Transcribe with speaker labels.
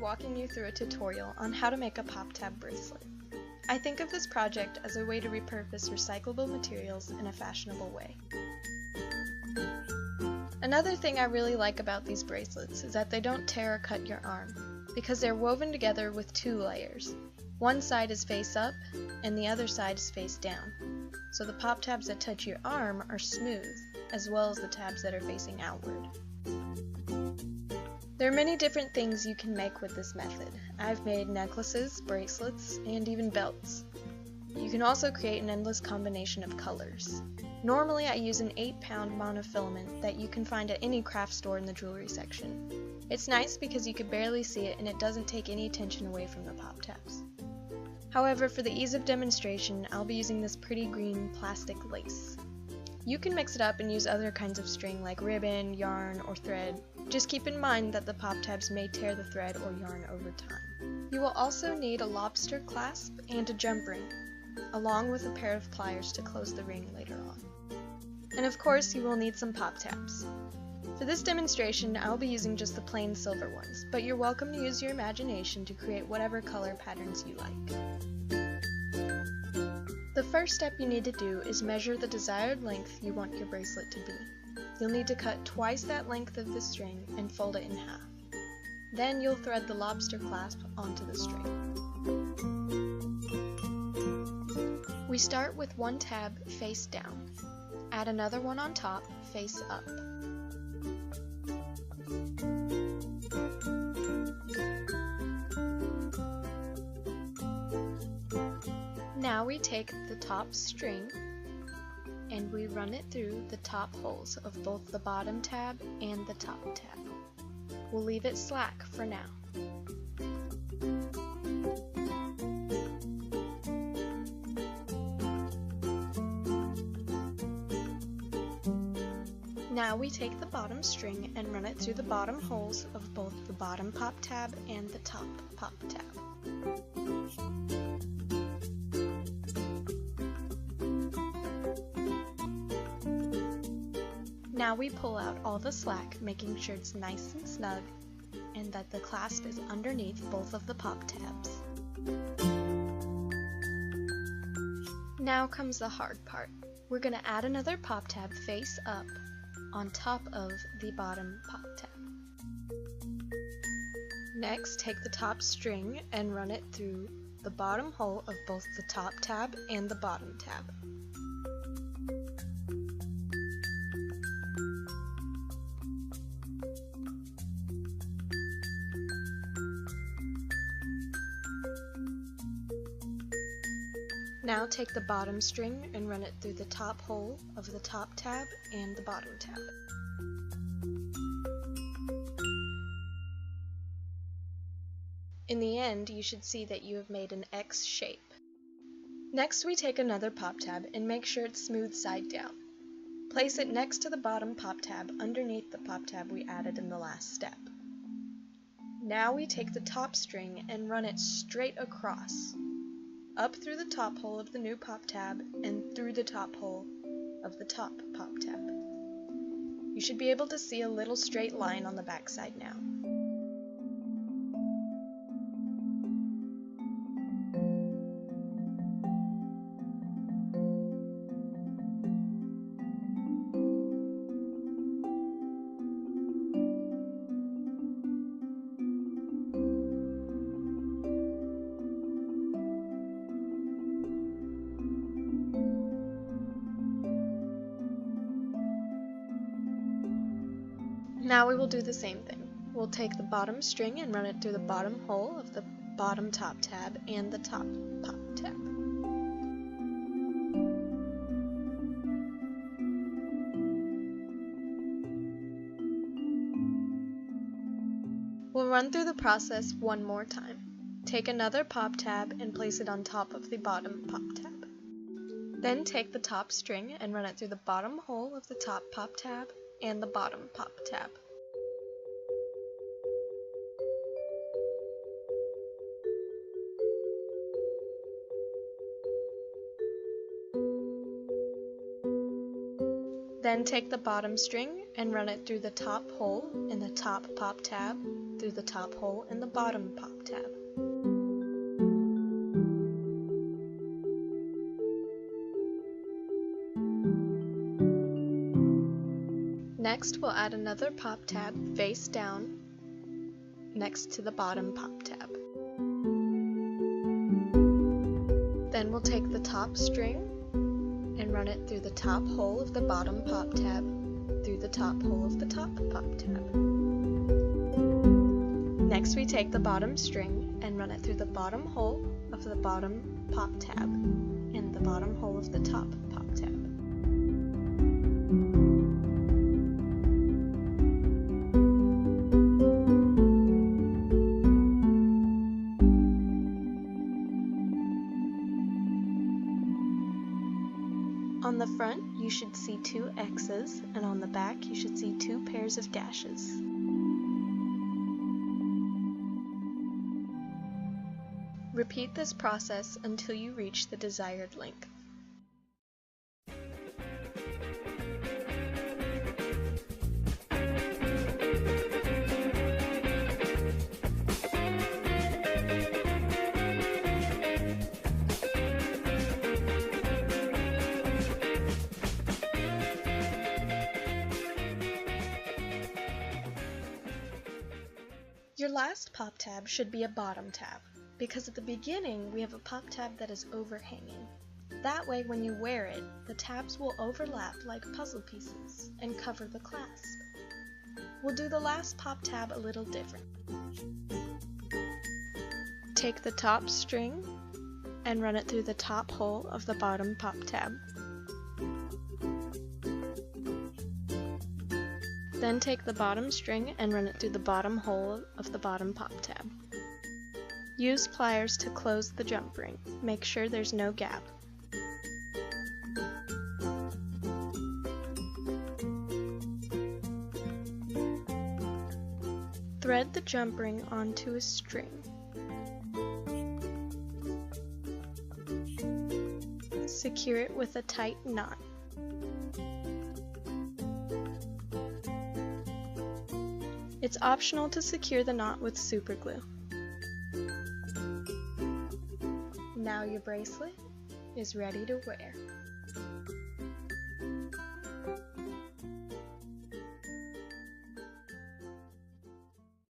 Speaker 1: walking you through a tutorial on how to make a pop tab bracelet. I think of this project as a way to repurpose recyclable materials in a fashionable way. Another thing I really like about these bracelets is that they don't tear or cut your arm, because they're woven together with two layers. One side is face up, and the other side is face down. So the pop tabs that touch your arm are smooth, as well as the tabs that are facing outward. There are many different things you can make with this method. I've made necklaces, bracelets, and even belts. You can also create an endless combination of colors. Normally I use an 8-pound monofilament that you can find at any craft store in the jewelry section. It's nice because you could barely see it and it doesn't take any attention away from the pop tabs. However, for the ease of demonstration, I'll be using this pretty green plastic lace. You can mix it up and use other kinds of string like ribbon, yarn, or thread. Just keep in mind that the pop tabs may tear the thread or yarn over time. You will also need a lobster clasp and a jump ring, along with a pair of pliers to close the ring later on. And of course, you will need some pop tabs. For this demonstration, I'll be using just the plain silver ones, but you're welcome to use your imagination to create whatever color patterns you like. The first step you need to do is measure the desired length you want your bracelet to be. You'll need to cut twice that length of the string and fold it in half. Then you'll thread the lobster clasp onto the string. We start with one tab face down. Add another one on top, face up. Now we take the top string and we run it through the top holes of both the bottom tab and the top tab. We'll leave it slack for now. Now we take the bottom string and run it through the bottom holes of both the bottom pop tab and the top pop tab. Now we pull out all the slack, making sure it's nice and snug and that the clasp is underneath both of the pop tabs. Now comes the hard part. We're going to add another pop tab face up on top of the bottom pop tab. Next, take the top string and run it through the bottom hole of both the top tab and the bottom tab. Now take the bottom string and run it through the top hole of the top tab and the bottom tab. In the end, you should see that you have made an X shape. Next, we take another pop tab and make sure it's smooth side down. Place it next to the bottom pop tab underneath the pop tab we added in the last step. Now we take the top string and run it straight across, up through the top hole of the new pop tab and through the top hole of the top pop tab. You should be able to see a little straight line on the back side now. Now we will do the same thing. We'll take the bottom string and run it through the bottom hole of the bottom top tab and the top pop tab. We'll run through the process one more time. Take another pop tab and place it on top of the bottom pop tab. Then take the top string and run it through the bottom hole of the top pop tab and the bottom pop tab. Then take the bottom string and run it through the top hole in the top pop tab, through the top hole in the bottom pop tab. Next, we'll add another pop tab face down next to the bottom pop tab. Then we'll take the top string and run it through the top hole of the bottom pop tab through the top hole of the top pop tab. Next, we take the bottom string and run it through the bottom hole of the bottom pop tab and the bottom hole of the top pop tab. On the front, you should see 2 X's, and on the back, you should see 2 pairs of dashes. Repeat this process until you reach the desired length. Your last pop tab should be a bottom tab, because at the beginning we have a pop tab that is overhanging. That way when you wear it, the tabs will overlap like puzzle pieces and cover the clasp. We'll do the last pop tab a little different. Take the top string and run it through the top hole of the bottom pop tab. Then take the bottom string and run it through the bottom hole of the bottom pop tab. Use pliers to close the jump ring. Make sure there's no gap. Thread the jump ring onto a string. Secure it with a tight knot. It's optional to secure the knot with super glue. Now your bracelet is ready to wear.